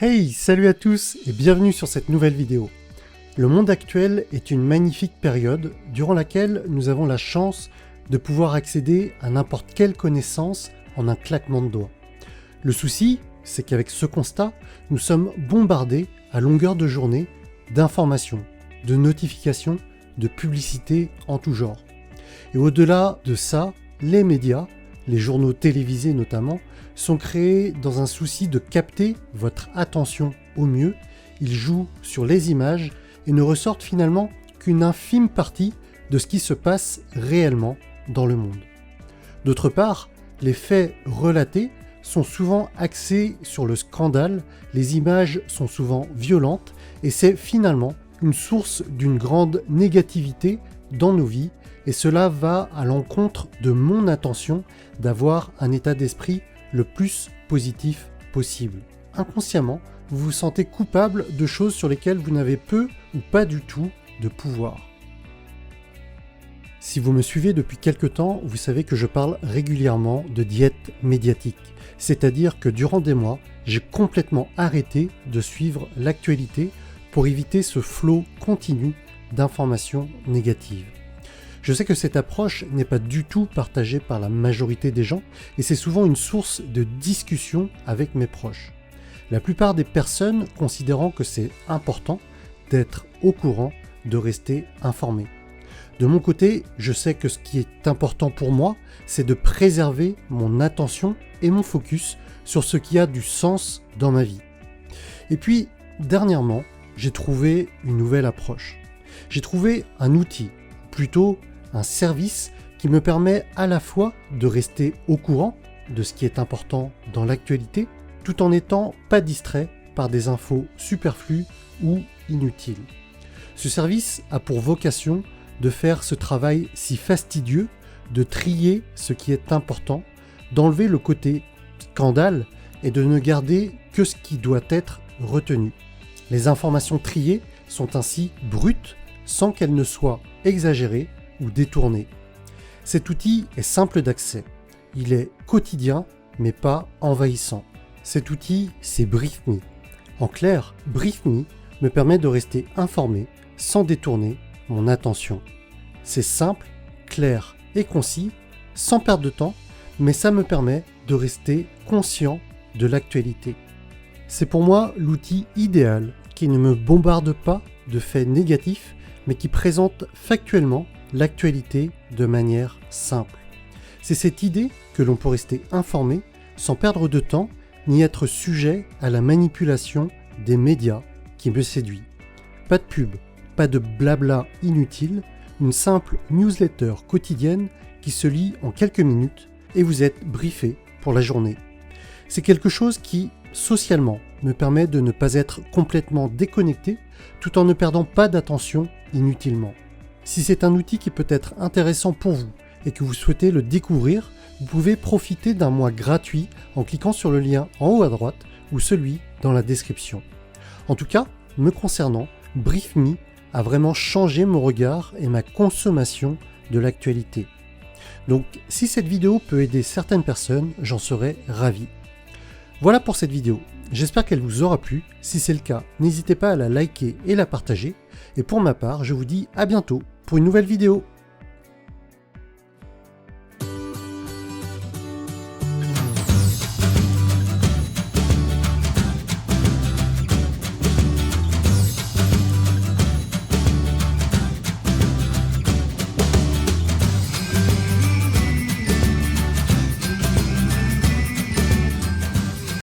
Hey, salut à tous et bienvenue sur cette nouvelle vidéo. Le monde actuel est une magnifique période durant laquelle nous avons la chance de pouvoir accéder à n'importe quelle connaissance en un claquement de doigts. Le souci, c'est qu'avec ce constat, nous sommes bombardés à longueur de journée d'informations, de notifications, de publicités en tout genre. Et au-delà de ça, les médias, les journaux télévisés notamment, sont créés dans un souci de capter votre attention au mieux. Ils jouent sur les images et ne ressortent finalement qu'une infime partie de ce qui se passe réellement dans le monde. D'autre part, les faits relatés sont souvent axés sur le scandale, les images sont souvent violentes et c'est finalement une source d'une grande négativité dans nos vies et cela va à l'encontre de mon intention d'avoir un état d'esprit le plus positif possible. Inconsciemment, vous vous sentez coupable de choses sur lesquelles vous n'avez peu ou pas du tout de pouvoir. Si vous me suivez depuis quelque temps, vous savez que je parle régulièrement de diète médiatique. C'est-à-dire que durant des mois, j'ai complètement arrêté de suivre l'actualité pour éviter ce flot continu d'informations négatives. Je sais que cette approche n'est pas du tout partagée par la majorité des gens et c'est souvent une source de discussion avec mes proches. La plupart des personnes considérant que c'est important d'être au courant, de rester informé. De mon côté, je sais que ce qui est important pour moi, c'est de préserver mon attention et mon focus sur ce qui a du sens dans ma vie. Et puis, dernièrement, j'ai trouvé une nouvelle approche. J'ai trouvé un outil, plutôt un service qui me permet à la fois de rester au courant de ce qui est important dans l'actualité, tout en n'étant pas distrait par des infos superflues ou inutiles. Ce service a pour vocation de faire ce travail si fastidieux, de trier ce qui est important, d'enlever le côté scandale et de ne garder que ce qui doit être retenu. Les informations triées sont ainsi brutes sans qu'elles ne soient exagérées ou détournées. Cet outil est simple d'accès. Il est quotidien mais pas envahissant. Cet outil, c'est BriefMe. En clair, BriefMe me permet de rester informé sans détourner mon attention. C'est simple, clair et concis, sans perdre de temps, mais ça me permet de rester conscient de l'actualité. C'est pour moi l'outil idéal qui ne me bombarde pas de faits négatifs, mais qui présente factuellement l'actualité de manière simple. C'est cette idée que l'on peut rester informé sans perdre de temps ni être sujet à la manipulation des médias qui me séduit. Pas de pub, pas de blabla inutile, une simple newsletter quotidienne qui se lit en quelques minutes et vous êtes briefé pour la journée. C'est quelque chose qui, socialement, me permet de ne pas être complètement déconnecté tout en ne perdant pas d'attention inutilement. Si c'est un outil qui peut être intéressant pour vous et que vous souhaitez le découvrir, vous pouvez profiter d'un mois gratuit en cliquant sur le lien en haut à droite ou celui dans la description. En tout cas, me concernant, BriefMe a vraiment changé mon regard et ma consommation de l'actualité. Donc, si cette vidéo peut aider certaines personnes, j'en serais ravi. Voilà pour cette vidéo. J'espère qu'elle vous aura plu. Si c'est le cas, n'hésitez pas à la liker et la partager. Et pour ma part, je vous dis à bientôt pour une nouvelle vidéo.